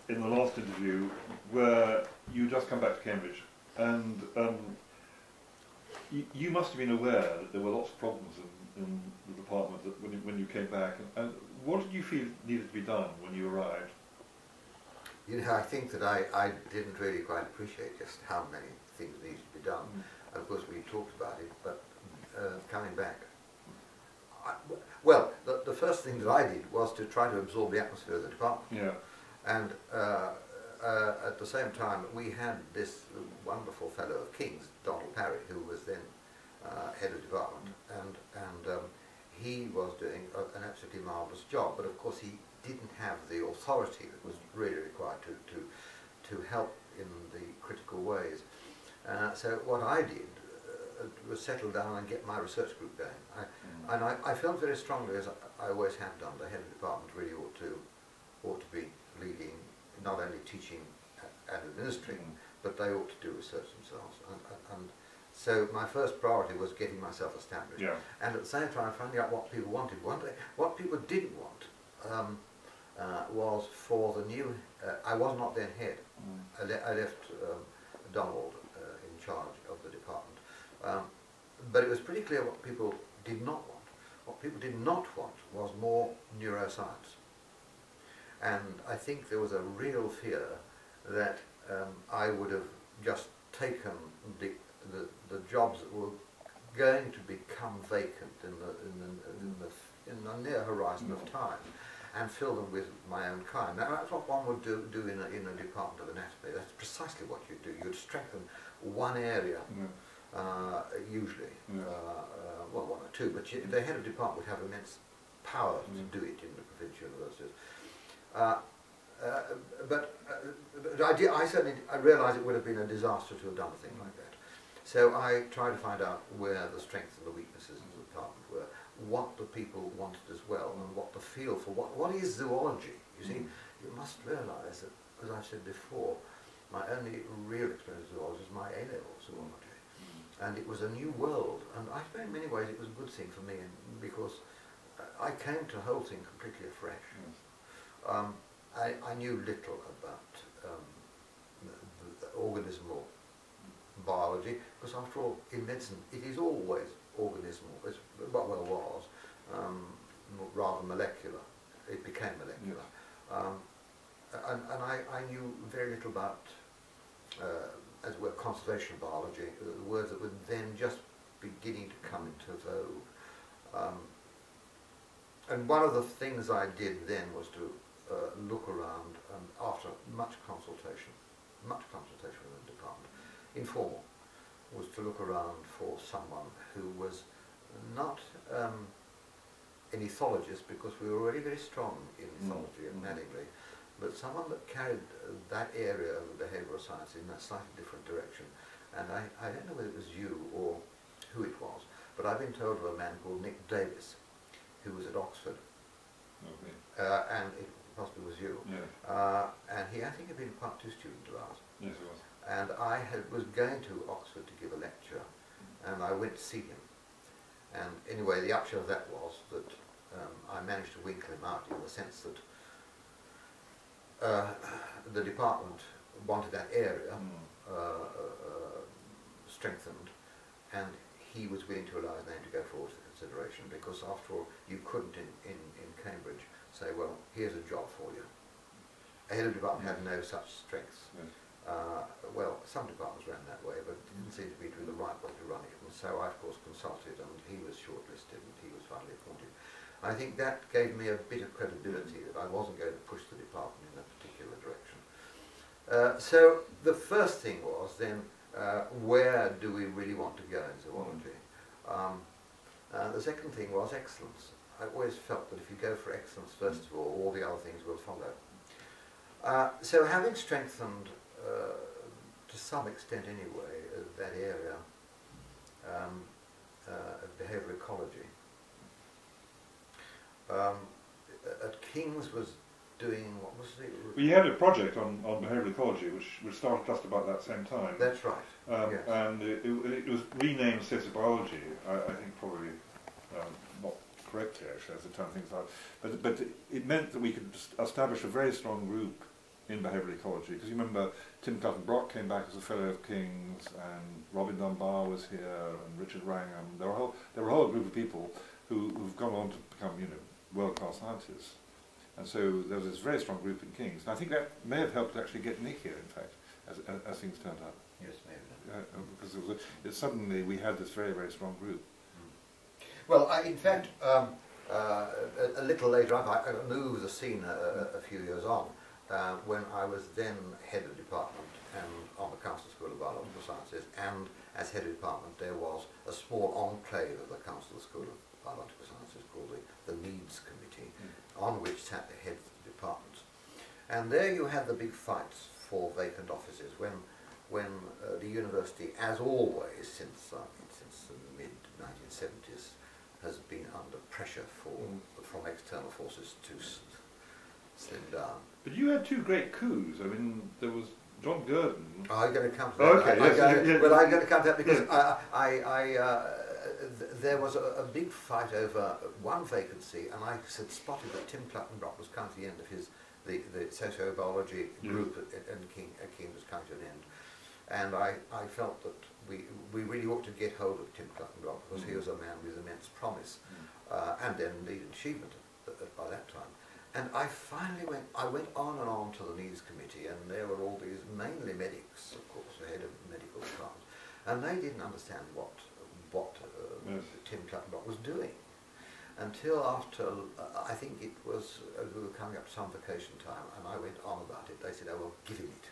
in the last interview where you just come back to Cambridge, and you must have been aware that there were lots of problems in the department that when you came back. And what did you feel needed to be done when you arrived? You know, I think that I didn't really quite appreciate just how many things needed to be done. And of course we talked about it, but coming back, well, the first thing that I did was to try to absorb the atmosphere of the department. Yeah. And at the same time, we had this wonderful fellow of King's, Donald Parry, who was then head of department, and he was doing an absolutely marvellous job. But of course, he didn't have the authority that was really required to help in the critical ways. So what I did was settle down and get my research group going. And I felt very strongly, as I always have done, the head of department really ought to be leading, not only teaching and administering, but they ought to do research themselves. And so my first priority was getting myself established. Yeah. And at the same time finding out what people wanted. What people didn't want was for the new, I was not then head. I left Donald in charge of the department. But it was pretty clear what people did not want. What people did not want was more neuroscience. And I think there was a real fear that I would have just taken the jobs that were going to become vacant in the near horizon of time and fill them with my own kind. Now that's what one would do in a department of anatomy. That's precisely what you do. You'd strengthen one area. Usually, well, one or two, but the head of department would have immense power to do it in the provincial universities. I certainly realised it would have been a disaster to have done a thing like that. So I tried to find out where the strengths and the weaknesses of the department were, what the people wanted as well, and what the feel for what is zoology. You see, you must realise that, as I've said before, my only real experience of zoology is my A-level zoology. And it was a new world, and I suppose in many ways it was a good thing for me, because I came to the whole thing completely afresh. I knew little about the organismal biology, because after all, in medicine, it is always organismal. It's, well, it was rather molecular. It became molecular. And I knew very little about as well, conservation biology, the words that were then just beginning to come into vogue. And one of the things I did then was to look around, and after much consultation with the department, informal, was to look around for someone who was not an ethologist, because we were already very strong in ethology and Manningley, but someone that carried that area of the behavioural science in a slightly different direction. And I don't know whether it was you or who it was, but I've been told of a man called Nick Davis, who was at Oxford. And it possibly was you. And he, I think, had been a Part 2 student of ours. Yes, it was. And I was going to Oxford to give a lecture, and I went to see him. And anyway, the upshot of that was that I managed to winkle him out in the sense that the department wanted that area strengthened, and he was willing to allow his name to go forward for consideration, because after all, you couldn't in Cambridge say, well, here's a job for you. A head of department had no such strengths. Well, some departments ran that way, but it didn't seem to be the right way to run it, and so I of course consulted, and he was shortlisted and he was finally appointed. I think that gave me a bit of credibility that I wasn't going to push the department in a particular direction. So the first thing was then, where do we really want to go in zoology? The second thing was excellence. I always felt that if you go for excellence first of all the other things will follow. So having strengthened, to some extent anyway, that area of behavioural ecology, at King's was doing, what was it? Well, you had a project on behavioural ecology which started just about that same time. That's right. Yes. And it was renamed sociobiology, I think probably not correctly actually as the term things out, but it meant that we could establish a very strong group in behavioural ecology? Because you remember Tim Clutton-Brock came back as a Fellow of King's, and Robin Dunbar was here, and Richard Wrangham. There were a whole group of people who've gone on to become, you know, world-class scientists. And so there was this very strong group in King's. And I think that may have helped actually get Nick here, in fact, as things turned out. Yes, maybe. Because suddenly we had this very, very strong group. Well, in fact, a little later on, I moved the scene a few years on, when I was then head of department and on the Council School of Biological Sciences, and as head of department there was a small enclave of the Council School of Biological Sciences called the Needs Committee, on which sat the heads of the departments. And there you had the big fights for vacant offices when the university, as always since the mid-1970s, has been under pressure from external forces to slim down. But you had two great coups. I mean, there was John Gurdon. I'm going to come to that. Okay, well, I'm going to come to that because there was a big fight over one vacancy, and I had spotted that Tim Clutton-Brock was coming to the end of the sociobiology group at King was coming to an end. And I felt that we really ought to get hold of Tim Clutton-Brock because he was a man with immense promise and then indeed achievement by that time. And I finally went on and on to the Needs Committee, and there were all these, mainly medics, of course, the head of medical department, and they didn't understand what Tim Clutton-Brock was doing until after, I think it was, we were coming up to some vacation time, and I went on about it. They said, oh, well, give him it.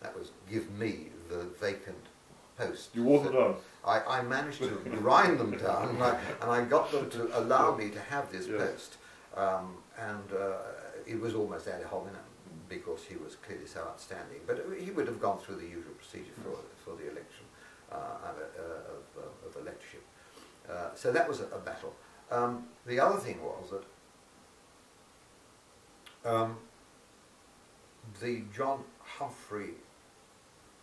That was, give me the vacant post. You wore them down. I managed to grind them down, and I got them to allow me to have this post. It was almost ad hominem because he was clearly so outstanding. But he would have gone through the usual procedure for the election of a lectureship. So that was a battle. The other thing was that the John Humphrey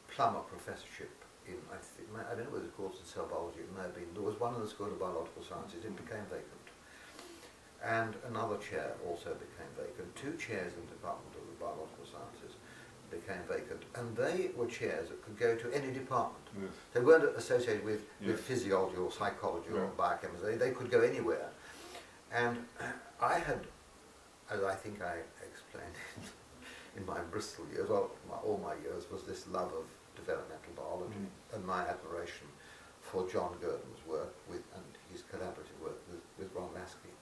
Plummer Professorship in, I don't know whether it was called cell biology, it may have been, there was one in the School of Biological Sciences, it became vacant. And another chair also became vacant. Two chairs in the Department of the Biological Sciences became vacant, and they were chairs that could go to any department. Yes. They weren't associated with physiology or psychology or biochemistry. They could go anywhere. And I had, as I think I explained in my Bristol years, well, all my years, was this love of developmental biology and my admiration for John Gurdon's work and his collaborative work with Ron Lasky.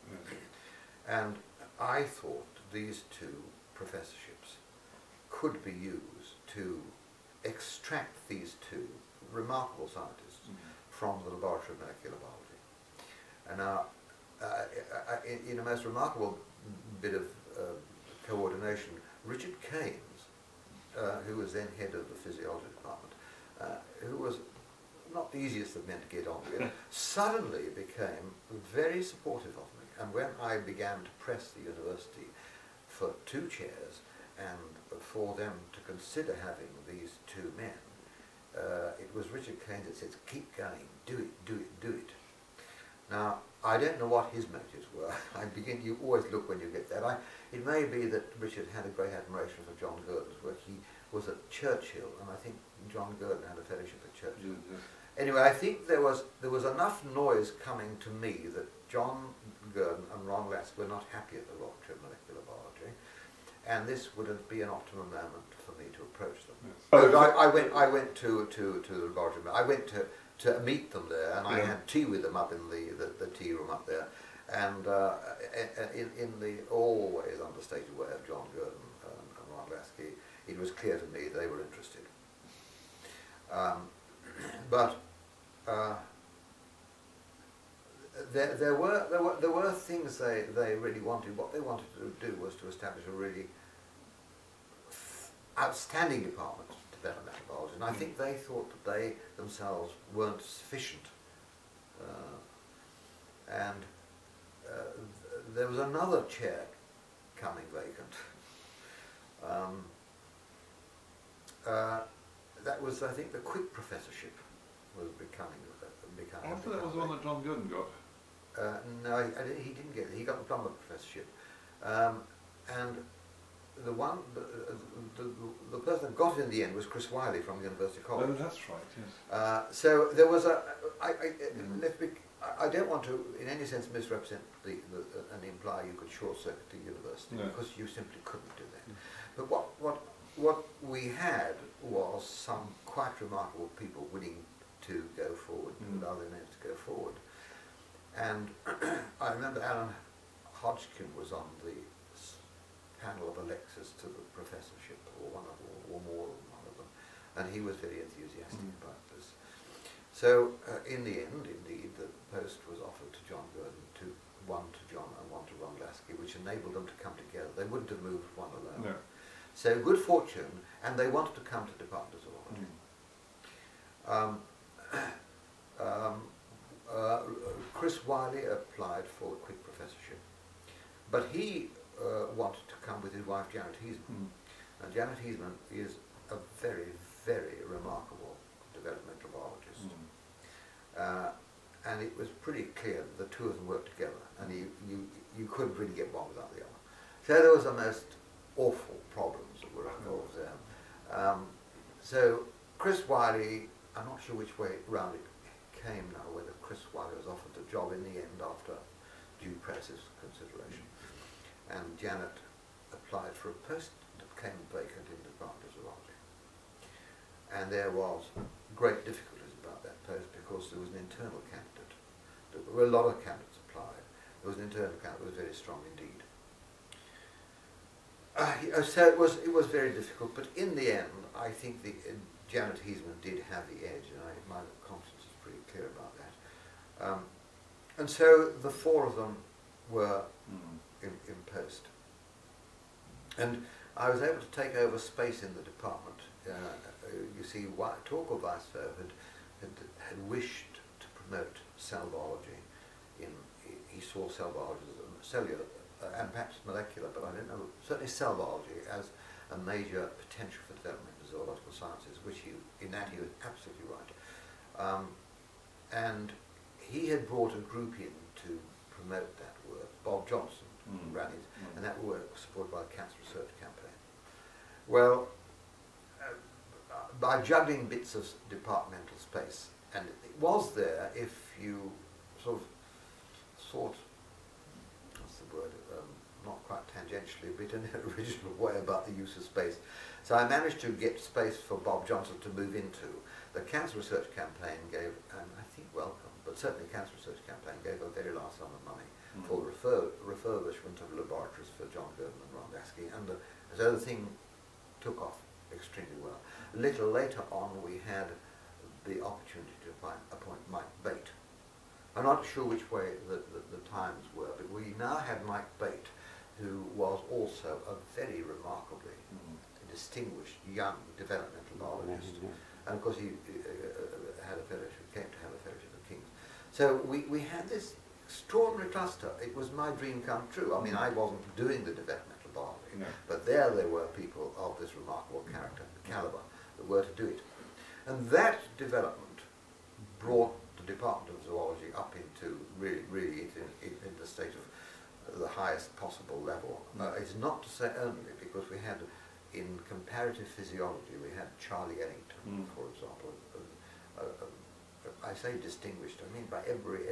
And I thought these two professorships could be used to extract these two remarkable scientists from the laboratory of molecular biology. And now, in a most remarkable bit of coordination, Richard Keynes, who was then head of the physiology department, who was not the easiest of men to get on with, suddenly became very supportive of me. And when I began to press the university for two chairs and for them to consider having these two men, it was Richard Keynes that said, keep going, do it, do it, do it. Now, I don't know what his motives were. You always look when you get that. It may be that Richard had a great admiration for John Gurdon's work. He was at Churchill, and I think John Gurdon had a fellowship at Churchill. Anyway, I think there was enough noise coming to me that John Gurdon and Ron Lasky were not happy at the Laboratory of Molecular Biology, and this would be an optimum moment for me to approach them. Yes. I went to the laboratory. I went to meet them there, and I had tea with them up in the tea room up there, and in the always understated way of John Gurdon and Ron Lasky, it was clear to me they were interested. But there were things they really wanted. What they wanted to do was to establish a really outstanding department of developmental biology, and I think they thought that they themselves weren't sufficient. There was another chair coming vacant. That was, I think, the Quick Professorship was becoming. I thought that was the one that John Gurdon got. No, he didn't get it. He got the Plummer Professorship, and the one, the person that got it in the end was Chris Wiley from University College. Oh, that's right, yes. So there was let's be, I don't want to in any sense misrepresent and imply you could short circuit the university, because you simply couldn't do that. But what we had was some quite remarkable people willing to go forward, allow their names to go forward. And I remember Alan Hodgkin was on the panel of electors to the professorship, or more than one of them, and he was very enthusiastic about this. So in the end, indeed, the post was offered to John Gurdon, one to John and one to Ron Lasky, which enabled them to come together. They wouldn't have moved one alone. No. So good fortune, and they wanted to come to Department of Zoology. Chris Wiley applied for a quick professorship, but he wanted to come with his wife Janet Heasman. And Janet Heasman is a very, very remarkable developmental biologist. And it was pretty clear that the two of them worked together, and you couldn't really get one without the other. So there was the most awful problems that were involved there. So Chris Wiley, I'm not sure which way round it came now, whether Chris Wiley was offered the job in the end after due process consideration. And Janet applied for a post that came vacant in the Department of Zoology. And there was great difficulties about that post because there was an internal candidate. There were a lot of candidates applied. There was an internal candidate that was very strong indeed. So it was very difficult, but in the end, I think Janet Heasman did have the edge, and my conscience is pretty clear about that. And so the four of them were in post. And I was able to take over space in the department. You see, Torkel Weisfeld had wished to promote cell biology. He saw cell biology as cellular and perhaps molecular, but I don't know, certainly cell biology as a major potential for development of zoological sciences, which in that he was absolutely right. And he had brought a group in to promote that work. Bob Johnson ran it, and that work was supported by the Cancer Research Campaign. Well, by juggling bits of departmental space, and it was there if you sort of thought, what's the word, not quite tangentially, but in an original way about the use of space. So I managed to get space for Bob Johnson to move into. The Cancer Research Campaign gave, and I think welcome, but certainly the Cancer Research Campaign gave a very large sum of money for the refurbishment of laboratories for John Gurdon and Ron Lasky, and so the thing took off extremely well. A little later on, we had the opportunity to appoint Mike Bate. I'm not sure which way the times were, but we now had Mike Bate, who was also a very remarkably distinguished young developmental biologist. And of course he had a fellowship, came to have a fellowship of King's. So we had this extraordinary cluster. It was my dream come true. I mean, I wasn't doing the developmental biology, but there were people of this remarkable caliber that were to do it. And that development brought the Department of Zoology up into really in the state of the highest possible level. It's not to say only because we had, in comparative physiology, we had Charlie Ellington, for example. I say distinguished, I mean by every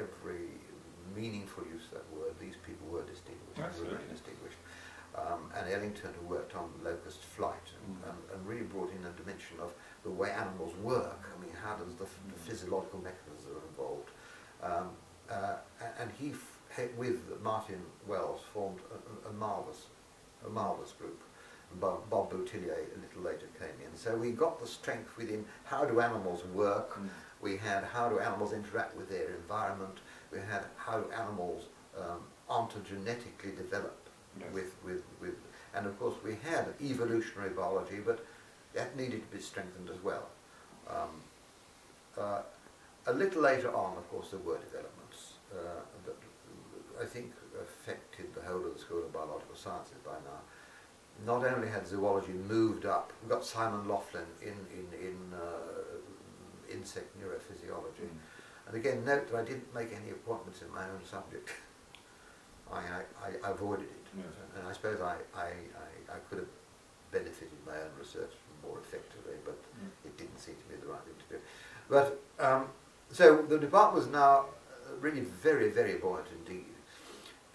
meaningful use of that word, these people were distinguished. Really distinguished. And Ellington, who worked on locust flight and really brought in a dimension of the way animals work. I mean, how does the physiological mechanisms that are involved. And he, with Martin Wells, formed a marvellous group. Bob Boutillier a little later came in. So we got the strength within how do animals work, we had how do animals interact with their environment, we had how do animals ontogenetically develop with and of course we had evolutionary biology, but that needed to be strengthened as well. A little later on, of course, there were developments that I think affected the whole of the School of Biological Sciences by now. Not only had zoology moved up, we got Simon Laughlin in insect neurophysiology. And again, note that I didn't make any appointments in my own subject. I avoided it. Yes. And I suppose I could have benefited my own research more effectively, but it didn't seem to be the right thing to do. But so the department was now really very, very buoyant indeed,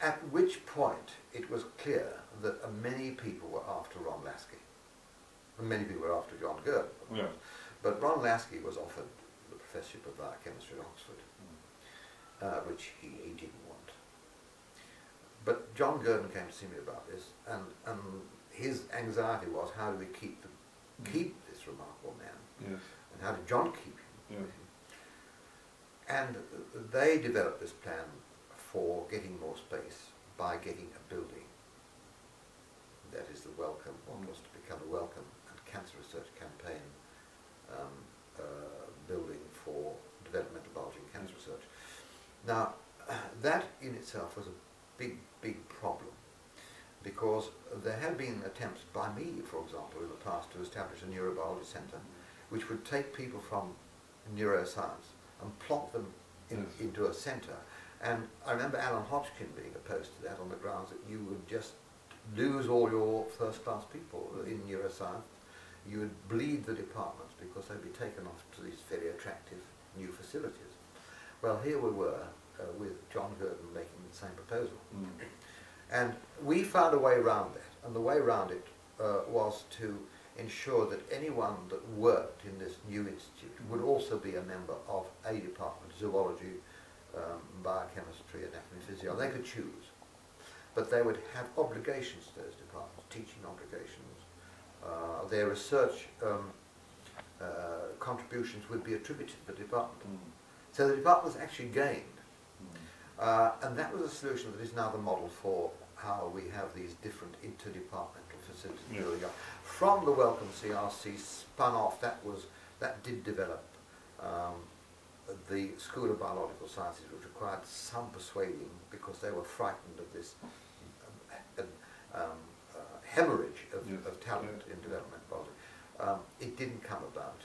at which point it was clear that many people were after Ron Lasky. And many people were after John Gurdon. Yeah. But Ron Lasky was offered the professorship of biochemistry at Oxford, which he didn't want. But John Gurdon came to see me about this, and his anxiety was, how do we keep this remarkable man? Yes. And how did John keep him? Yes. And they developed this plan for getting more space by getting a building. That is the Wellcome, what was to become the Wellcome and Cancer Research Campaign building for developmental biology and cancer research. Now, that in itself was a big, big problem, because there had been attempts by me, for example, in the past to establish a neurobiology centre which would take people from neuroscience and plonk them into a centre. And I remember Alan Hodgkin being opposed to that on the grounds that you would just lose all your first-class people in neuroscience. You would bleed the departments because they'd be taken off to these very attractive new facilities. Well, here we were with John Gurdon making the same proposal. And we found a way around that, and the way around it was to ensure that anyone that worked in this new institute would also be a member of a department, zoology, biochemistry, anatomy, physiology. They could choose. But they would have obligations to those departments, teaching obligations. Their research contributions would be attributed to the department. So the department was actually gained. And that was a solution that is now the model for how we have these different interdepartmental facilities building up. From the Wellcome CRC spun off, that did develop the School of Biological Sciences, which required some persuading because they were frightened of this hemorrhage of talent in development biology. It didn't come about.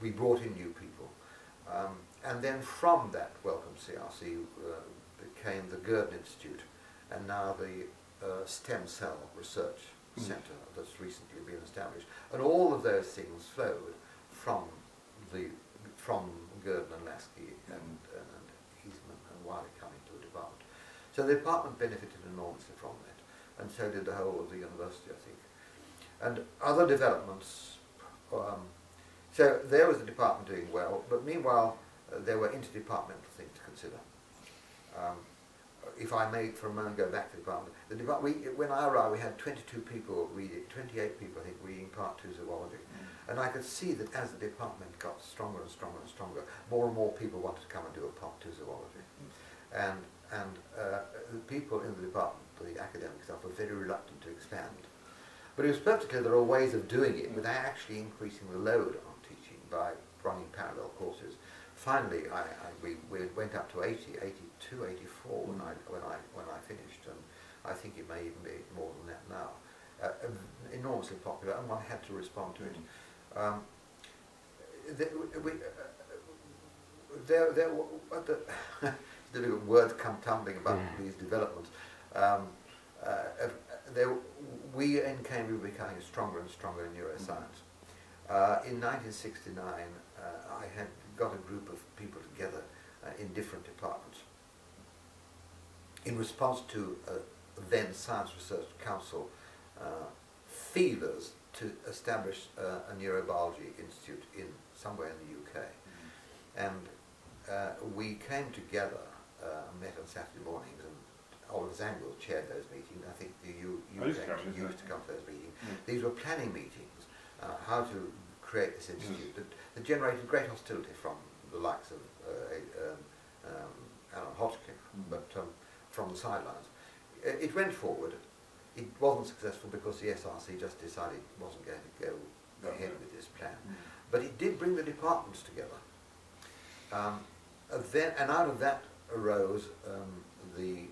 We brought in new people. And then from that Wellcome CRC became the Gurdon Institute, and now the Stem Cell Research Centre that's recently been established. And all of those things flowed from Gurdon and Lasky and Eastman and Wiley coming to the department. So the department benefited enormously from that, and so did the whole of the university, I think. And other developments, so there was the department doing well, but meanwhile there were interdepartmental things to consider. If I may for a moment go back to the department, when I arrived we had 22 people reading, 28 people I think reading Part 2 zoology. And I could see that as the department got stronger and stronger and stronger, more and more people wanted to come and do a Part 2 zoology. And the people in the department, the academic staff, were very reluctant to expand. But it was perfectly clear there are ways of doing it without actually increasing the load on teaching by running parallel courses. Finally, we went up to 82, 84 when I finished, and I think it may even be more than that now. Enormously popular, and one had to respond to it. Difficult words come tumbling about these developments. We in Cambridge were becoming stronger and stronger in neuroscience. In 1969, I had got a group of people together in different departments in response to then Science Research Council feelers to establish a neurobiology institute somewhere in the UK. And we came together, met on Saturday mornings, and Oliver Zangwill chaired those meetings. I think you used to come to those meetings. These were planning meetings, how to create this institute that generated great hostility from the likes of Alan Hodgkin, but from the sidelines. It went forward. It wasn't successful because the SRC just decided it wasn't going to go ahead with this plan. But it did bring the departments together. And out of that arose the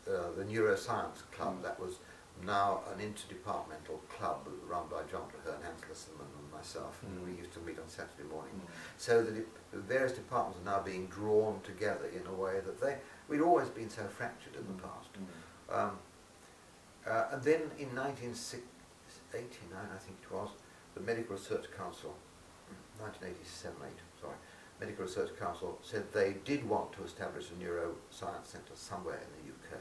Neuroscience Club that was now an interdepartmental club run by John Traherne, Hans Lisselman and myself, and we used to meet on Saturday morning. So that the various departments are now being drawn together in a way that we'd always been so fractured in the past. And then in 1989, I think it was, the Medical Research Council, 1987, sorry, Medical Research Council said they did want to establish a neuroscience centre somewhere in the UK.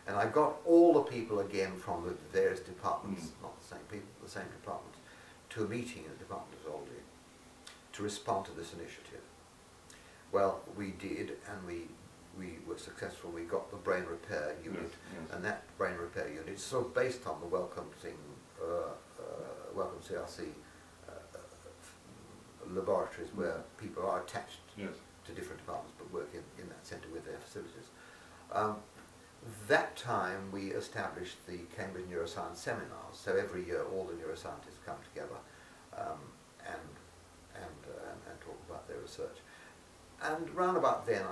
And I got all the people again from the various departments, not the same people, the same departments, to a meeting in the Department of Zoology to respond to this initiative. Well, we did, and we were successful. We got the brain repair unit, and that brain repair unit is sort of based on the Wellcome CRC laboratories where people are attached to different departments but work in that centre with their facilities. That time we established the Cambridge Neuroscience Seminars, so every year all the neuroscientists come together and talk about their research. And round about then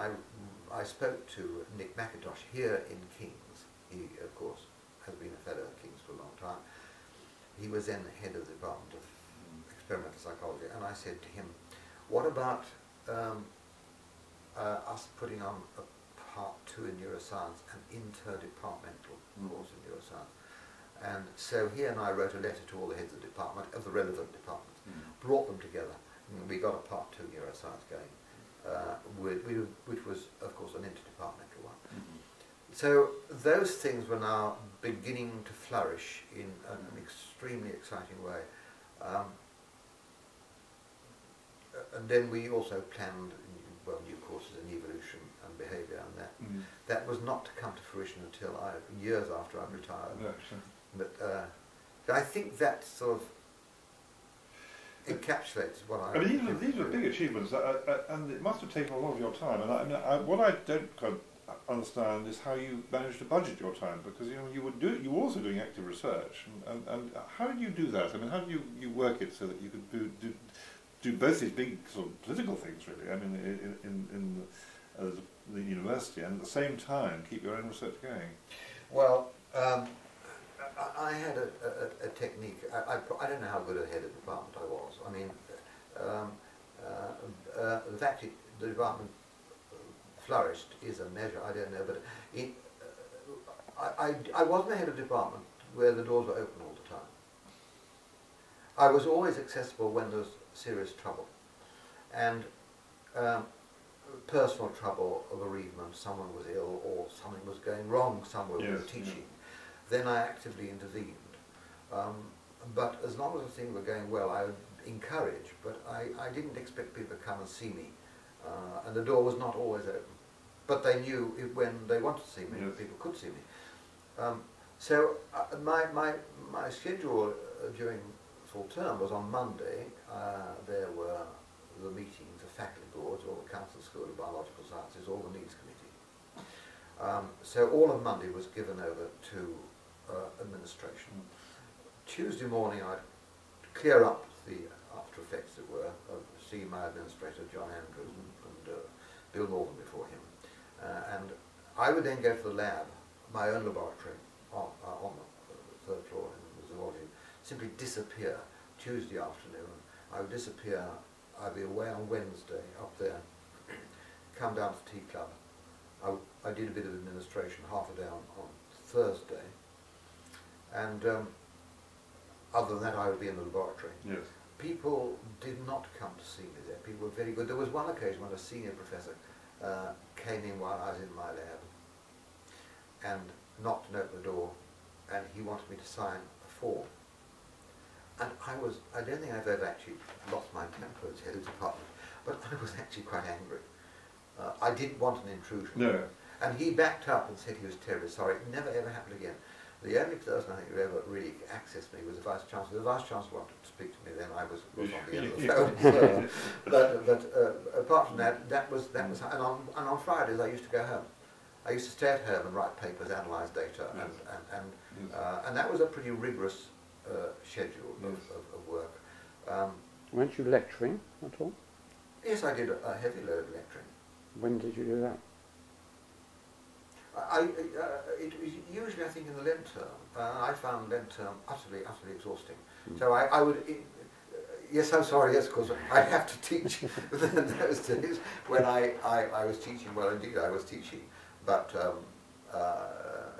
I spoke to Nick McIntosh here in King's. He, of course, has been a fellow at King's for a long time. He was then the head of the Department of Experimental Psychology, and I said to him, what about us putting on a Part 2 in neuroscience, an interdepartmental course in neuroscience? And so he and I wrote a letter to all the heads of the relevant departments, brought them together, and we got a Part 2 neuroscience going, which was, of course, an interdepartmental one. So those things were now beginning to flourish in an extremely exciting way. And then we also planned new courses in evolution and behaviour, and that was not to come to fruition until years after I'd retired. But I think that sort of encapsulates what I mean, these were big achievements, and it must have taken a lot of your time. And what I don't quite understand is how you managed to budget your time, because you were also doing active research, and how did you do that? I mean, how did you work it so that you could do both these big sort of political things, really? I mean, in the university, and at the same time keep your own research going. Well, I had a technique. I don't know how good a head of department I was. I mean, the fact the department flourished is a measure. I don't know, but I wasn't a head of department where the doors were open all the time. I was always accessible when there was serious trouble, and personal trouble, or bereavement, someone was ill or something was going wrong somewhere with teaching, then I actively intervened. But as long as the things were going well, I would encourage, but I didn't expect people to come and see me, and the door was not always open. But they knew when they wanted to see me, people could see me. So my schedule during full term was on Monday. There were the meetings, the faculty boards, all the Council School of Biological Sciences, all the needs committee. So all of Monday was given over to administration. Tuesday morning I'd clear up the after effects, as it were, of see my administrator John Andrews and Bill Norton before him. And I would then go to the lab, my own laboratory on the third floor in the zoology, simply disappear Tuesday afternoon. I would disappear, I'd be away on Wednesday up there, come down to Tea Club. I did a bit of administration, half a day on Thursday, and other than that I would be in the laboratory. Yes. People did not come to see me there. People were very good. There was one occasion when a senior professor came in while I was in my lab and knocked and opened the door, and he wanted me to sign a form. And I don't think I've ever actually lost my temper as head of department, but I was actually quite angry. I didn't want an intrusion. No. And he backed up and said he was terribly sorry. It never ever happened again. The only person I think who ever really accessed me was the Vice Chancellor. The Vice Chancellor wanted to speak to me then. I was on the end of the phone. But apart from that, that was. And on Fridays I used to go home. I used to stay at home and write papers, analyse data, and that was a pretty rigorous schedule of work. Weren't you lecturing at all? Yes, I did a heavy load of lecturing. When did you do that? It was usually, I think, in the Lent term. I found Lent term utterly exhausting. So I would... Yes, I'm sorry, yes, of course, I have to teach in those days when I was teaching. Well, indeed, I was teaching. But,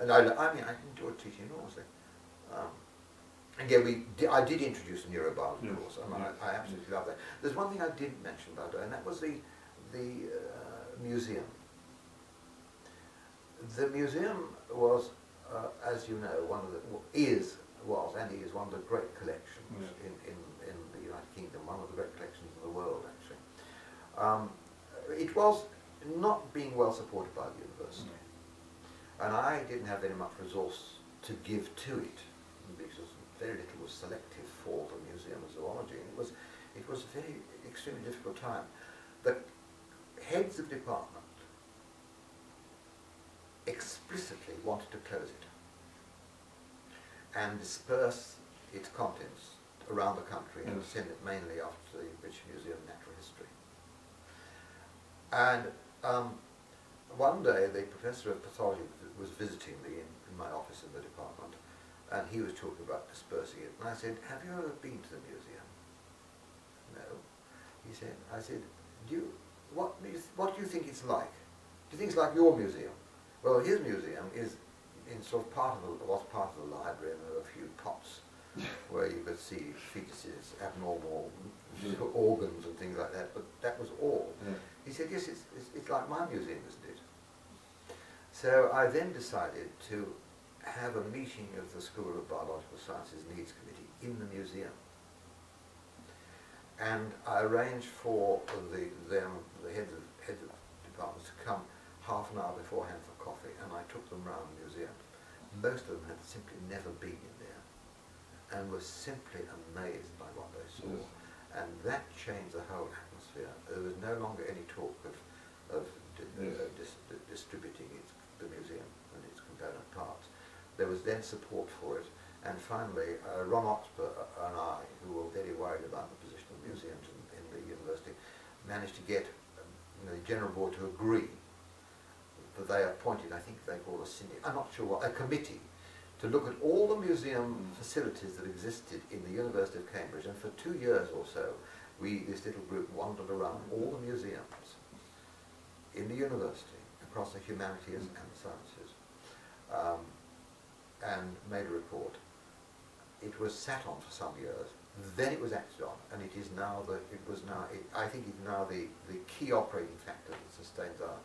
and I mean, I enjoyed teaching enormously. Again, I did introduce the neurobiology course, and I absolutely love that. There's one thing I didn't mention about it, and that was the museum. The museum was, as you know, one of the is one of the great collections in the United Kingdom, one of the great collections in the world, actually. It was not being well supported by the university, and I didn't have very much resource to give to it, because very little was selective for the Museum of Zoology, and it was a very extremely difficult time. The heads of department explicitly wanted to close it and disperse its contents around the country and send it mainly off to the British Museum of Natural History. And one day the professor of pathology was visiting me in my office in the department, and he was talking about dispersing it. And I said, "Have you ever been to the museum?" "No." He said, I said, what do you think it's like? Do you think it's like your museum? Well, his museum is in sort of was part of the library, and there were a few pots where you could see fetuses, abnormal organs and things like that, but that was all. He said, "Yes, it's like my museum, isn't it?" So I then decided to have a meeting of the School of Biological Sciences Needs Committee in the museum. And I arranged for the heads of departments to come half an hour beforehand for coffee, and I took them round the museum. Most of them had simply never been in there and were simply amazed by what they saw. And that changed the whole atmosphere. There was no longer any talk of distributing the museum and its component parts. There was then support for it, and finally Ron Oxburgh and I, who were very worried about the position of museums in the university, managed to get the General Board to agree that they appointed, I think they call I'm not sure what, a committee to look at all the museum facilities that existed in the University of Cambridge, and for 2 years or so this little group wandered around all the museums in the university across the humanities and the sciences, and made a report. It was sat on for some years, then it was acted on, and it is now I think it's now the key operating factor that sustains our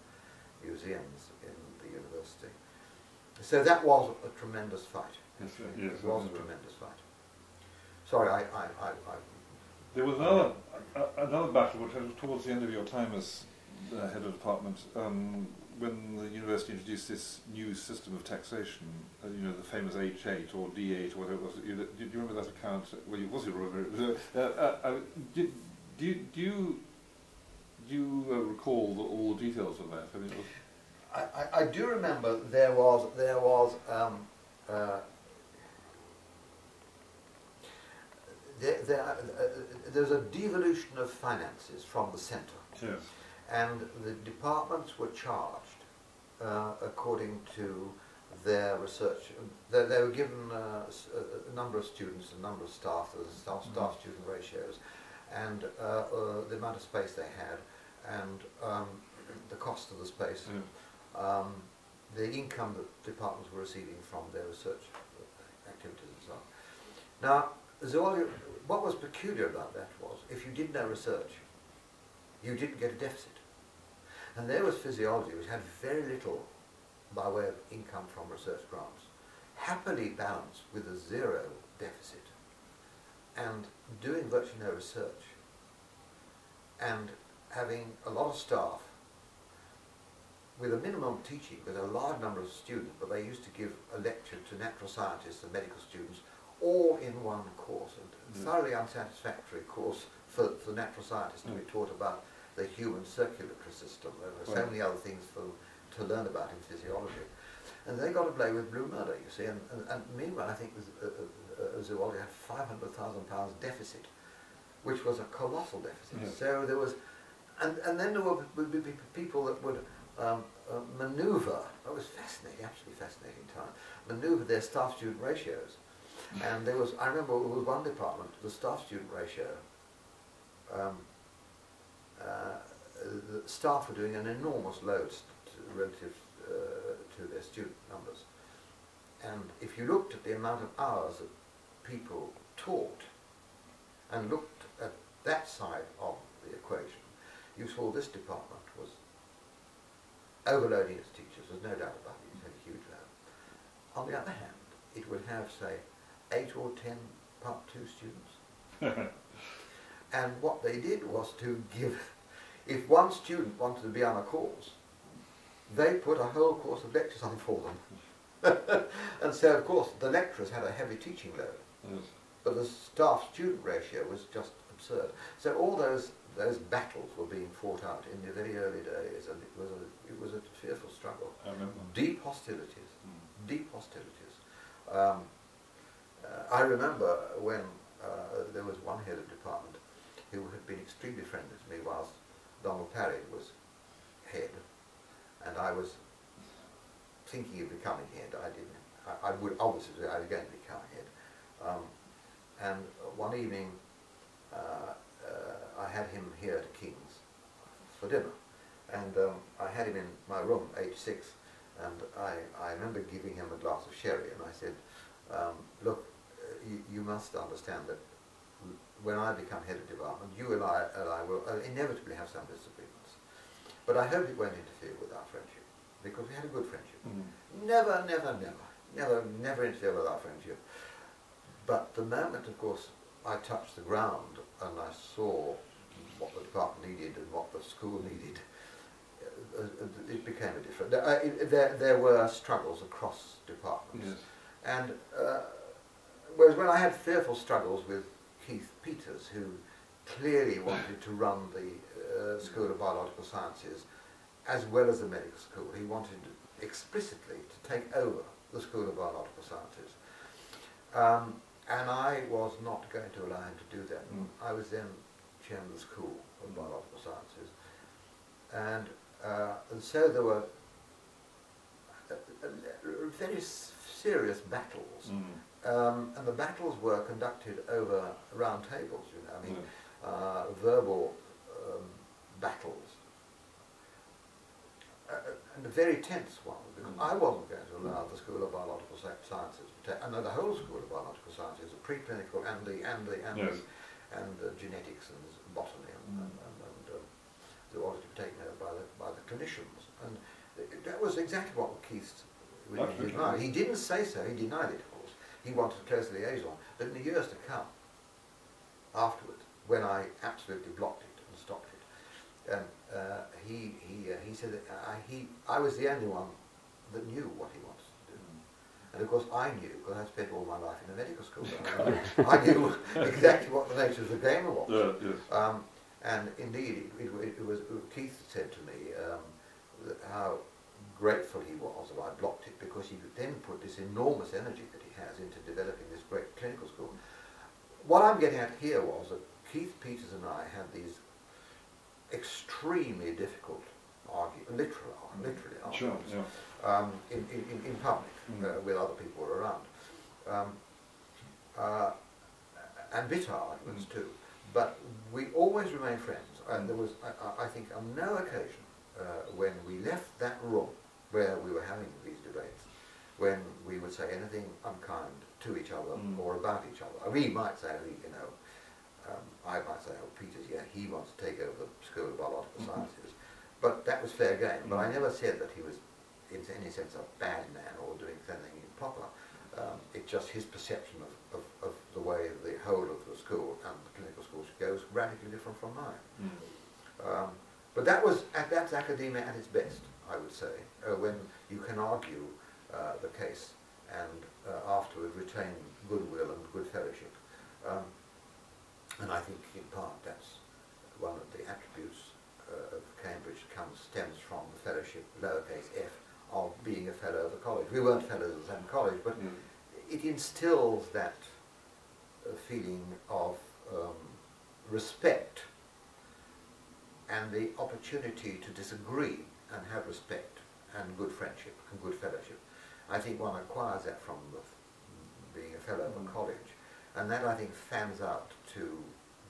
museums in the university. So that was a tremendous fight. Yes, it was a tremendous fight. Sorry, there was another battle which was towards the end of your time as head of department, when the university introduced this new system of taxation, the famous H8 or D8 or whatever it was. Do you remember that account? Well, you remember it. Do you recall all the details of that? I mean, I do remember there was there's a devolution of finances from the centre. Yes. And the departments were charged according to their research. They were given a number of students, a number of staff, there was staff-student ratios, and the amount of space they had, and the cost of the space, the income that departments were receiving from their research activities and so on. Now, zoology, what was peculiar about that was, if you did no research, you didn't get a deficit. And there was physiology, which had very little by way of income from research grants, happily balanced with a zero deficit, and doing virtually no research, and having a lot of staff with a minimum teaching, with a large number of students, but they used to give a lecture to natural scientists and medical students all in one course, a thoroughly unsatisfactory course for natural scientists to be taught about the human circulatory system. There were so many other things to learn about in physiology. And they got to play with blue murder, you see, and meanwhile I think zoology had £500,000 deficit, which was a colossal deficit. So there was, and then there would be people that would manoeuvre. It was fascinating, absolutely fascinating time. Manoeuvre their staff-student ratios, and there was. I remember there was one department, the staff-student ratio. The staff were doing an enormous load relative to their student numbers, and if you looked at the amount of hours that people taught, and looked at that side of the equation, you saw this department was overloading its teachers. There's no doubt about it. It had a huge load. On the other hand, it would have, say, 8 or 10 Part 2 students. And what they did was to give, if one student wanted to be on a course, they put a whole course of lectures on for them. And so, of course, the lecturers had a heavy teaching load. Yes. But the staff-student ratio was just absurd. So all those battles were being fought out in the very early days, and it was a fearful struggle. I remember. Deep hostilities. Deep hostilities. I remember when there was one head of department who had been extremely friendly to me whilst Donald Parry was head, and I was thinking of becoming head. I would obviously I was going to become head. And one evening I had him here at King's for dinner, and I had him in my room, H6, and I remember giving him a glass of sherry, and I said, look, you must understand that when I become head of department, you and I will inevitably have some disagreements, but I hope it won't interfere with our friendship, because we had a good friendship. Never interfere with our friendship. But the moment, of course, I touched the ground and I saw what the department needed and what the school needed, it became a different. There were struggles across departments. Yes. And whereas when I had fearful struggles with Keith Peters, who clearly wanted to run the School of Biological Sciences as well as the medical school, he wanted explicitly to take over the School of Biological Sciences. And I was not going to allow him to do that. I was then chairman of the School of Biological Sciences. And so there were very serious battles. And the battles were conducted over round tables, you know, I mean, verbal battles. And a very tense one, because I wasn't going to allow the School of Biological Sciences, and the whole School of Biological Sciences, the preclinical and the genetics and botany and zoology, to be taken over by the clinicians. And that was exactly what Keith denied. He didn't say so, he denied it, of course. He wanted a close liaison, but in the years to come, afterwards, when I absolutely blocked it and stopped it, he said that I was the only one that knew what he wanted to do. And of course I knew, because I spent all my life in a medical school, I knew exactly what the nature of the game was. Yes. And indeed, it was Keith said to me how grateful he was that I blocked it, because he could then put this enormous energy that he has into developing this great clinical school. What I'm getting at here was that Keith Peters and I had these extremely difficult literally arguments, sure, yeah. in public with other people around, and bitter arguments too. But we always remained friends, and there was, I think, on no occasion when we left that room where we were having these debates, when we would say anything unkind to each other or about each other. We might say, you know, I might say, oh, Peters, yeah, he wants to take over the School of Biological Sciences. But that was fair game. But I never said that he was, in any sense, a bad man or doing something improper. It's just his perception of the way the whole of the school and the clinical school goes radically different from mine. But that's academia at its best, I would say, when you can argue the case and afterward retain goodwill and good fellowship. And I think in part that's one of the attributes of Cambridge stems from the fellowship, lowercase f, of being a fellow of the college. We weren't fellows of the same college, but it instills that feeling of respect and the opportunity to disagree and have respect and good friendship and good fellowship. I think one acquires that from being a fellow of a college, and that I think fans out to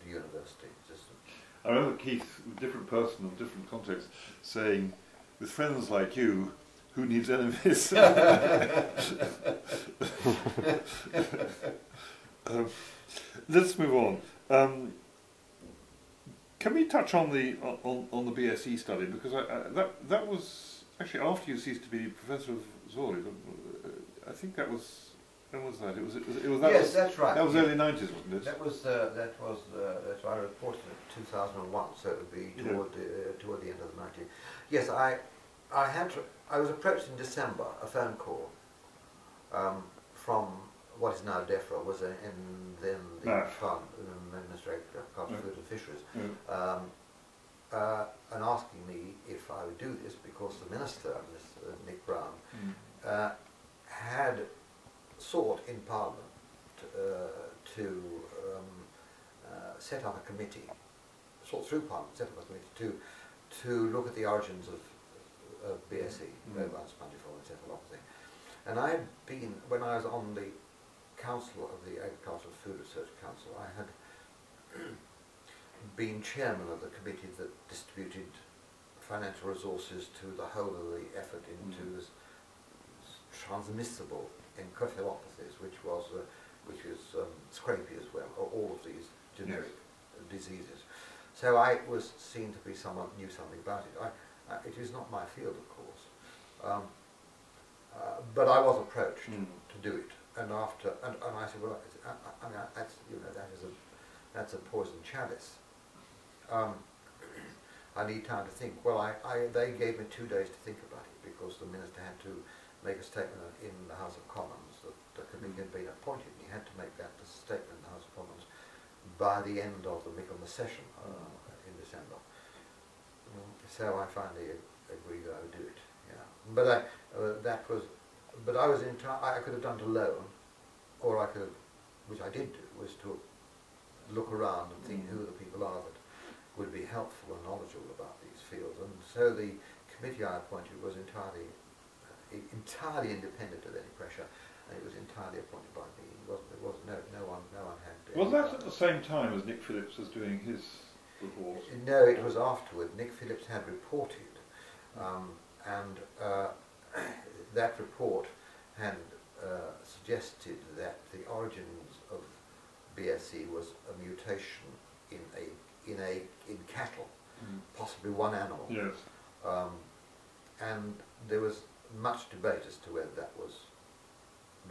the university system. I remember Keith, a different person of different context, saying, with friends like you, who needs enemies? Let's move on. Can we touch on the BSc study, because that was actually after you ceased to be professor of zoology. I think that was, when was that? It was that. Yes, was, that's right. That was early 90s, wasn't it? That was that's why I reported it 2001, so it would be toward the end of the 90s. Yes, I was approached in December, a phone call from what is now DEFRA, was then the Ministry of Agriculture, Food and Fisheries, and asking me if I would do this because the minister, Nick Brown, had sought in Parliament to set up a committee, sought through Parliament, set up a committee to look at the origins of BSE, bovine spongiform encephalopathy. And I had been, when I was on the Council of the Agricultural Food Research Council, I had been chairman of the committee that distributed financial resources to the whole of the effort into this transmissible encephalopathies, which is scrapie as well, or all of these generic diseases. So I was seen to be someone who knew something about it. It is not my field, of course, but I was approached to do it, and I said, well, I mean, that's a poison chalice. I need time to think. Well, they gave me 2 days to think about it because the minister had to make a statement in the House of Commons that the committee had been appointed. He had to make that statement in the House of Commons by the end of the Michaelmas session in December. So I finally agreed that I would do it. Yeah, but I was I could have done it alone, or I could have, which I did do, was to look around and think who the people are that would be helpful and knowledgeable about these fields. And so the committee I appointed was entirely independent of any pressure, and it was entirely appointed by me. No one had. Was that at the same time as Nick Phillips was doing his report? No, it was afterward. Nick Phillips had reported, and that report had suggested that the origins of BSE was a mutation in cattle, possibly one animal. Yes. And there was much debate as to whether that was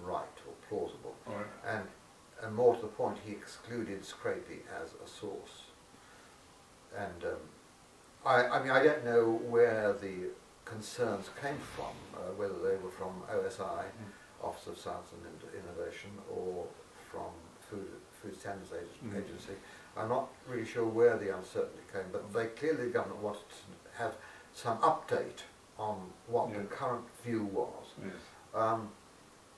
right or plausible. Right. And more to the point, he excluded scrapie as a source. And I mean, I don't know where the concerns came from, whether they were from OSI, Office of Science and Innovation, or from Food Standards Agency. I'm not really sure where the uncertainty came, but clearly the government wanted to have some update on what the current view was. Yes.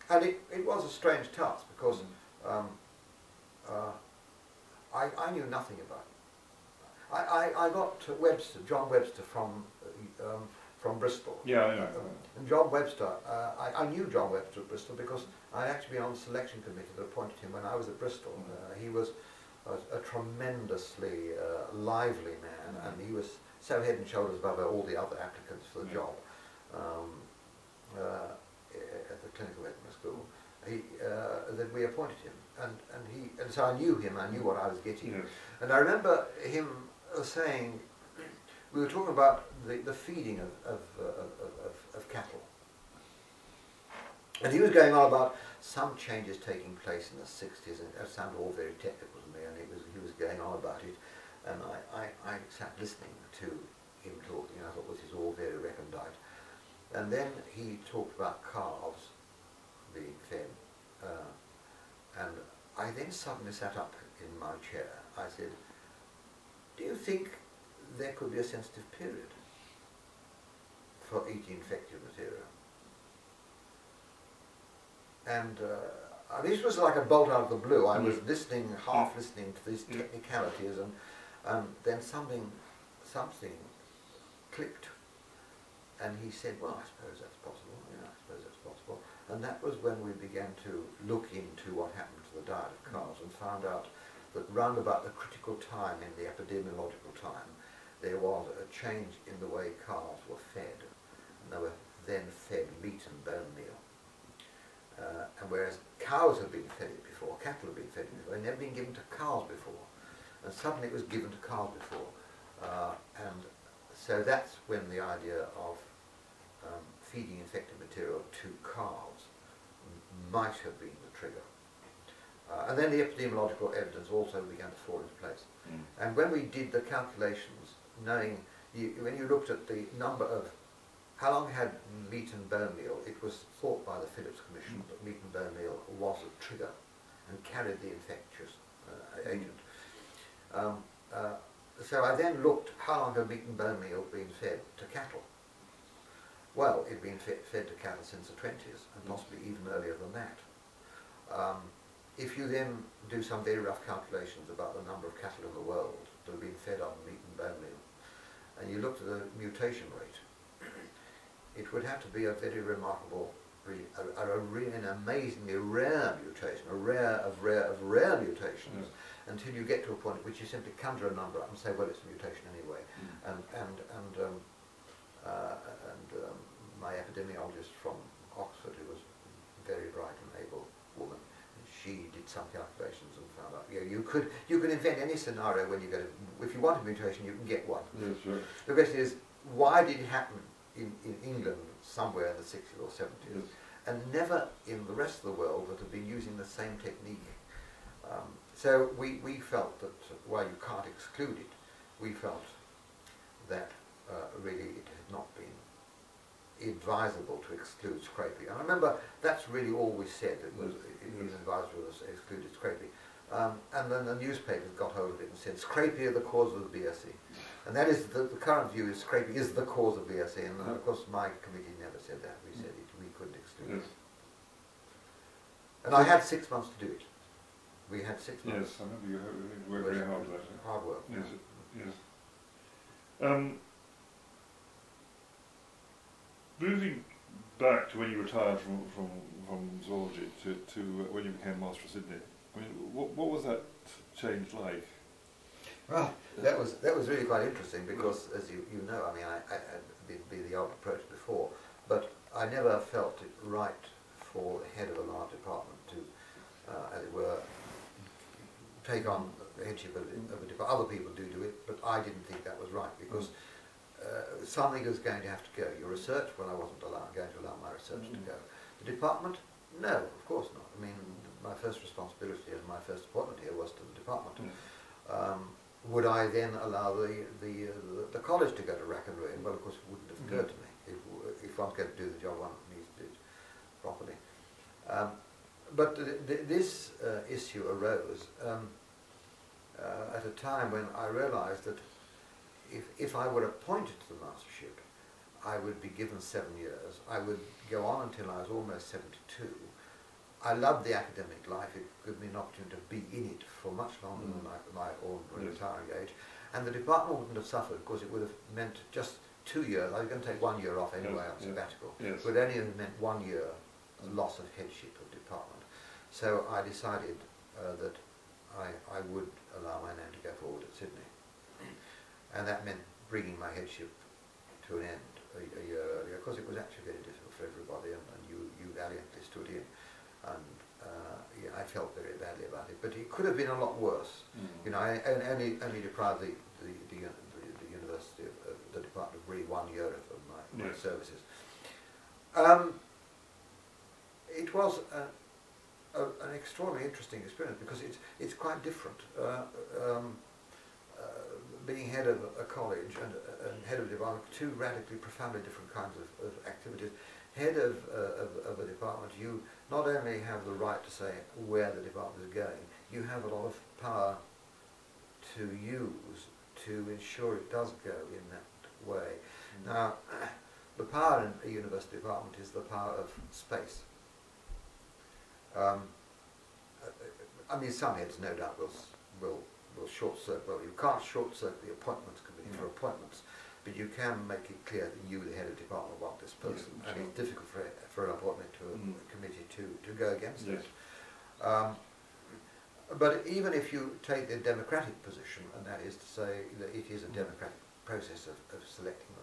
And it was a strange task because I knew nothing about it. I got John Webster from Bristol. Yeah. And John Webster, I knew John Webster at Bristol because I'd actually been on the selection committee that appointed him when I was at Bristol. He was a tremendously lively man, and he was so head and shoulders above all the other applicants for the job at the clinical veterinary school. That we appointed him, and so I knew him. I knew what I was getting, and I remember him saying, we were talking about the feeding of cattle, and he was going on about some changes taking place in the 60s, and it sounded all very technical to me, and he was going on about it, and I sat listening to him talking. I thought, this is all very recondite. And then he talked about calves being fed, and I then suddenly sat up in my chair. I said, do you think there could be a sensitive period for eating infected material? And this was like a bolt out of the blue. I was listening, half listening to these technicalities, and then something clicked. and he said, well, I suppose that's possible, yeah, I suppose that's possible. And that was when we began to look into what happened to the diet of calves and found out that round about the critical time in the epidemiological time, there was a change in the way calves were fed. And they were then fed meat and bone meal. And whereas cows had been fed it before, cattle had been fed it before, they'd never been given to cows before. And suddenly it was given to cows before. And so that's when the idea of feeding infected material to calves might have been the trigger. And then the epidemiological evidence also began to fall into place. And when we did the calculations, knowing, when you looked at the number of, how long had meat and bone meal, it was thought by the Phillips Commission that meat and bone meal was a trigger and carried the infectious agent. So I then looked, how long had meat and bone meal been fed to cattle? Well, it had been fed to cattle since the 20s, and possibly even earlier than that. If you then do some very rough calculations about the number of cattle in the world that have been fed on meat and bone meal, and you looked at the mutation rate, it would have to be a very remarkable, an amazingly rare mutation, a rare of rare mutations, until you get to a point at which you simply conjure a number up and say, well, it's a mutation anyway. My epidemiologist from Oxford, who was a very bright and able woman, she did some calculations and found out, you could invent any scenario when you get if you want a mutation, you can get one. Yes, right. The question is, why did it happen in England somewhere in the 60s or 70s, and never in the rest of the world that have been using the same technique? So we felt that while you can't exclude it, we felt that really it had not been advisable to exclude scrapie. And I remember that's really all we said, it was advisable to exclude scrapie. And then the newspapers got hold of it and said, scrapie are the cause of the BSE. And that is, the current view is scrapie is the cause of BSE, and of course my committee never said that. We said we couldn't exclude it. And I had 6 months to do it. We had 6 months. Yes, I remember you worked very hard on that. Hard work. Yes, yes. Moving back to when you retired from zoology to when you became Master of Sydney, I mean, what was that change like? Well, that was really quite interesting because, as you know, I mean, I had been the old approach before, but I never felt it right for the head of a large department to, as it were, take on the headship of a department. Other people do it, but I didn't think that was right because something was going to have to go. Your research, well, I wasn't going to allow my research to go. The department, no, of course not. I mean, my first responsibility and my first appointment here was to the department. Would I then allow the college to go to rack and ruin? Well, of course, it wouldn't have occurred to me. If one's going to do the job, one needs to do it properly. But this issue arose at a time when I realised that if I were appointed to the mastership, I would be given 7 years. I would go on until I was almost 72. I loved the academic life. It gave me an opportunity to be in it for much longer than my ordinary retiring age. And the department wouldn't have suffered because it would have meant just 2 years. I was going to take 1 year off anyway on sabbatical. It would only have meant 1 year loss of headship of department. So I decided that I would allow my name to go forward at Sydney. And that meant bringing my headship to an end a year earlier, because it was actually very difficult for everybody, and you valiantly stood in. And yeah, I felt very badly about it, but it could have been a lot worse. You know, I only deprived the university of the department of really 1 year of my services. It was an extraordinarily interesting experience because it's quite different. Being head of a college and head of a department, two radically, profoundly different kinds of activities. Head of a department, you not only have the right to say where the department is going, you have a lot of power to use to ensure it does go in that way. Now, the power in a university department is the power of space. I mean, some heads no doubt will short circuit. Well, you can't short circuit the appointments committee for appointments, but you can make it clear that you, the head of department, want this person, Yes, and sure. it's difficult for an appointment to a committee to go against Yes. it. But even if you take the democratic position, and that is to say that it is a democratic process of selecting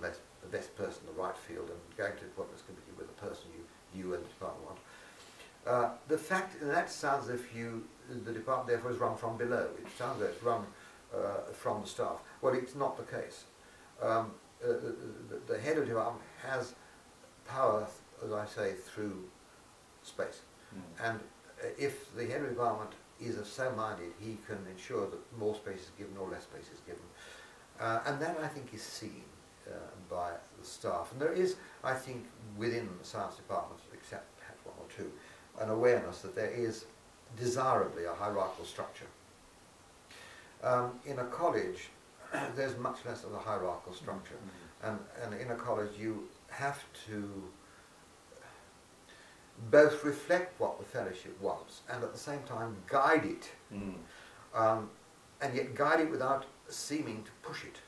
the best person in the right field and going to the appointments committee with the person you and the department want. The fact that sounds as if the department therefore is run from below. It sounds as if it's run from the staff. Well, it's not the case. The head of the department has power, as I say, through space. And if the head of the department is of so minded, he can ensure that more space is given or less space is given. And that, I think, is seen by the staff. And there is, I think, within the science departments, except perhaps one or two, an awareness that there is desirably a hierarchical structure. In a college, there's much less of a hierarchical structure. And in a college, you have to both reflect what the fellowship wants and at the same time guide it, and yet guide it without seeming to push it.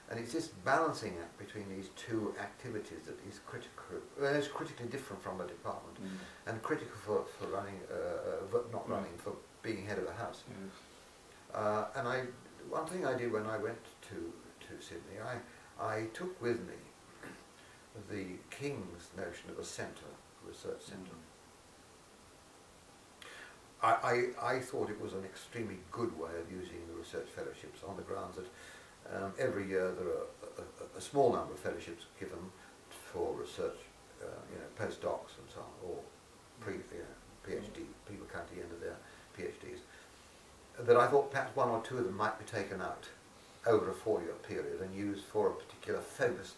And it's this balancing act between these two activities that is critical. It's critically different from a department, and critical for running, not running, for being head of the house. Yes. And one thing I did when I went to Sydney, I took with me the King's notion of a centre, research centre. I thought it was an extremely good way of using the research fellowships on the grounds that every year there are a small number of fellowships given for research, postdocs and so on, or PhD, people come to the end of their PhDs. That I thought perhaps one or two of them might be taken out over a 4-year period and used for a particular focused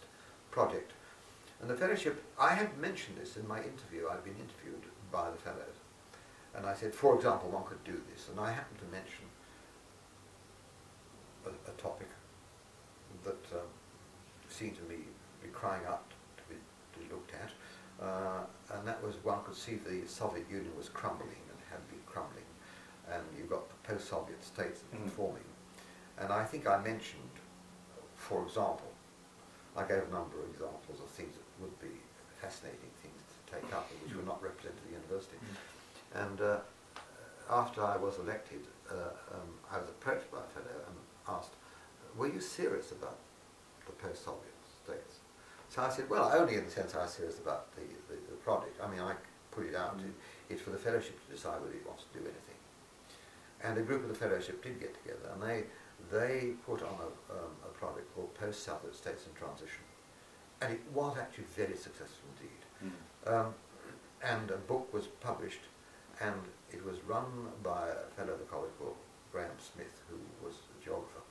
project. And the fellowship, I had mentioned this in my interview. I'd been interviewed by the fellows, and I said, for example, one could do this, and I happened to mention a topic that seemed to me be crying out to be looked at, and that was one could see the Soviet Union was crumbling and had been crumbling, and you've got the post-Soviet states forming. And I think I mentioned, for example, I gave a number of examples of things that would be fascinating things to take up, which were not represented at the university. And after I was elected, I was approached by a fellow and asked, were you serious about the post-Soviet states? So I said, well, only in the sense I was serious about the project. I mean, I put it out. It's for the fellowship to decide whether it wants to do anything. And a group of the fellowship did get together, and they put on a project called Post-Soviet States in Transition. And it was actually very successful indeed. And a book was published, and it was run by a fellow at the college called Graham Smith, who was a geographer.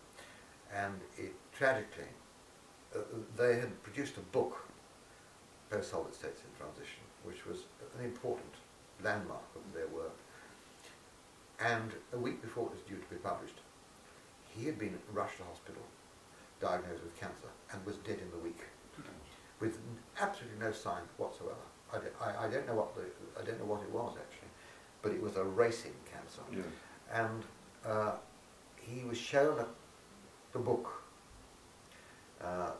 And it tragically, they had produced a book, Post-Soviet States in Transition, which was an important landmark of their work. And a week before it was due to be published, he had been rushed to hospital, diagnosed with cancer, and was dead in the week, with absolutely no sign whatsoever. I don't know what it was actually, but it was a racing cancer. Yeah. And he was shown the book that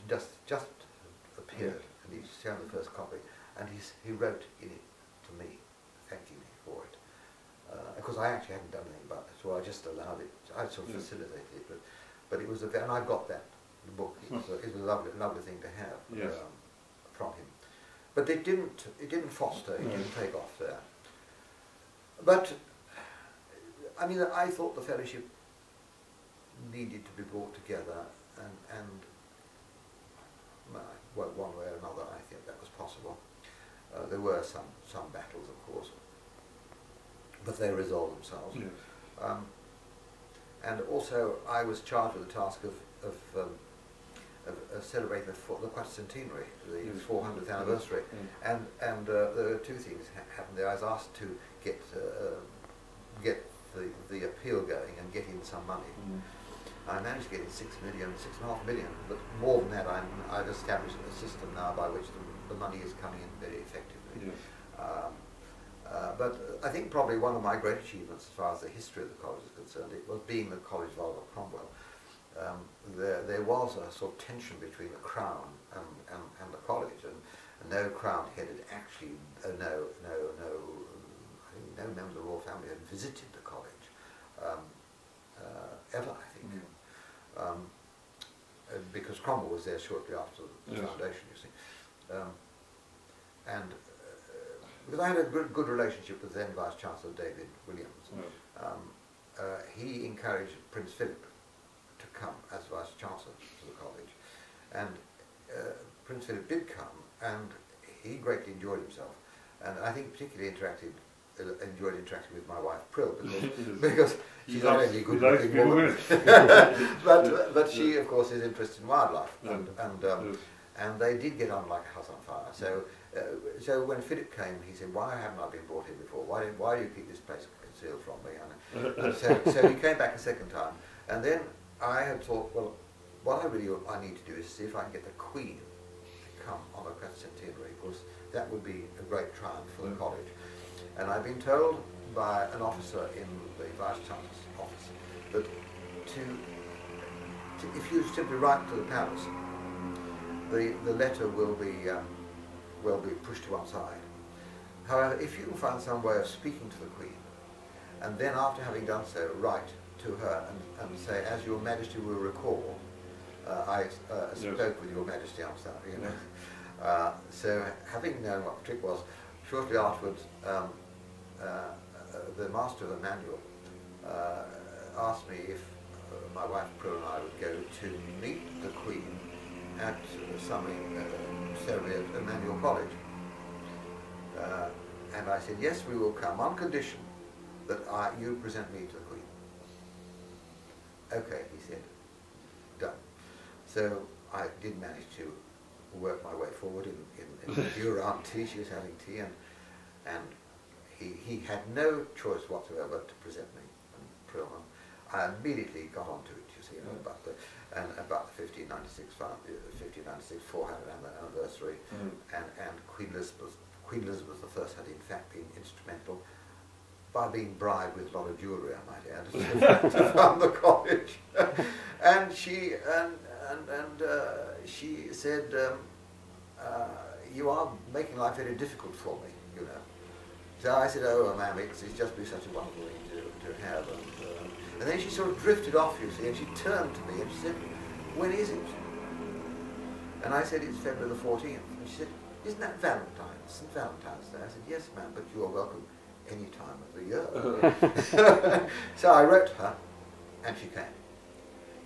just appeared, and he's shown the first copy, and he wrote in it to me, thanking me for it. Because I actually hadn't done anything about it, so I just allowed it. I sort of facilitated it, but it was and I got that the book. It was a lovely thing to have from him. But it didn't foster. It didn't take off there. But I mean, I thought the fellowship needed to be brought together, and well, one way or another, I think that was possible. There were some battles, of course, but they resolved themselves. Yes. And also, I was charged with the task of celebrating the quadricentenary, the 400th anniversary. And there were two things happened there. I was asked to get the appeal going and get in some money. I managed to get in 6.5 million, but more than that, I've established a system now by which the money is coming in very effectively. Yes. But I think probably one of my great achievements as far as the history of the college is concerned, it was being the college of Oliver Cromwell. there was a sort of tension between the Crown and the college, and no Crown-headed actually, I think no members of the royal family had visited the college ever, I think. Because Cromwell was there shortly after the foundation, you see. Because I had a good relationship with then Vice-Chancellor David Williams, he encouraged Prince Philip to come as Vice-Chancellor to the college. And Prince Philip did come, and he greatly enjoyed himself. And I think particularly enjoyed interacting with my wife Prill, because she's not only a good looking woman, but she of course is interested in wildlife, and they did get on like a house on fire. So when Philip came, he said, "Why haven't I been brought in before? Why do you keep this place concealed from me?" And so he came back a second time, and then I had thought, well, what I need to do is see if I can get the Queen to come on a centenary, because that would be a great triumph for the college. And I've been told by an officer in the Vice-Chancellor's office that if you simply write to the palace, the letter will be pushed to one side. However, if you can find some way of speaking to the Queen, and then after having done so, write to her and say, "As Your Majesty will recall, I spoke with Your Majesty," you know. So having known what the trick was, shortly afterwards, the master of the manual asked me if my wife Prill and I would go to meet the Queen at some ceremony at Emmanuel College. And I said, "Yes, we will come, on condition that you present me to the Queen." "Okay," he said, "done." So I did manage to work my way forward in Durant tea. She was having tea, and he had no choice whatsoever to present me. And Prill, I immediately got onto it, you see, about the 1596 400th anniversary, and Queen Elizabeth I had in fact been instrumental, by being bribed with a lot of jewellery, I might add, to found the college. And she said, "You are making life very difficult for me, you know." So I said, "Oh, ma'am, it's just been such a wonderful thing to have." And then she sort of drifted off, you see, and she turned to me and she said, "When is it?" And I said, "It's February the 14th. And she said, "Isn't that Valentine's? St. Valentine's Day?" I said, "Yes, ma'am, but you are welcome any time of the year." So I wrote her, and she came.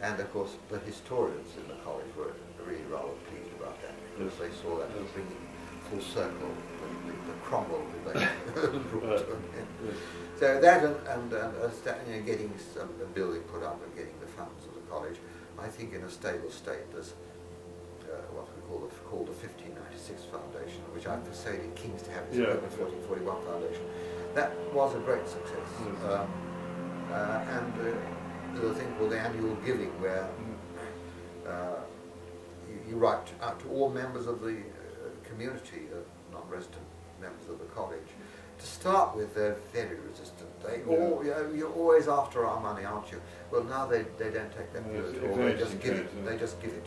And of course, the historians in the college were really rather pleased about that, because they saw that as bringing full circle the Cromwell debate brought to an end. So that and getting a building put up and getting the funds of the college, I think in a stable state, there's what we call the 1596 Foundation, which I persuaded Kings to have this 1441 Foundation. That was a great success. And there's a thing called the annual giving, where you write out to all members of the community, non-resident members of the college. To start with, they're very resistant. You're always after our money, aren't you? Well, now they don't take that view at all. They just give it.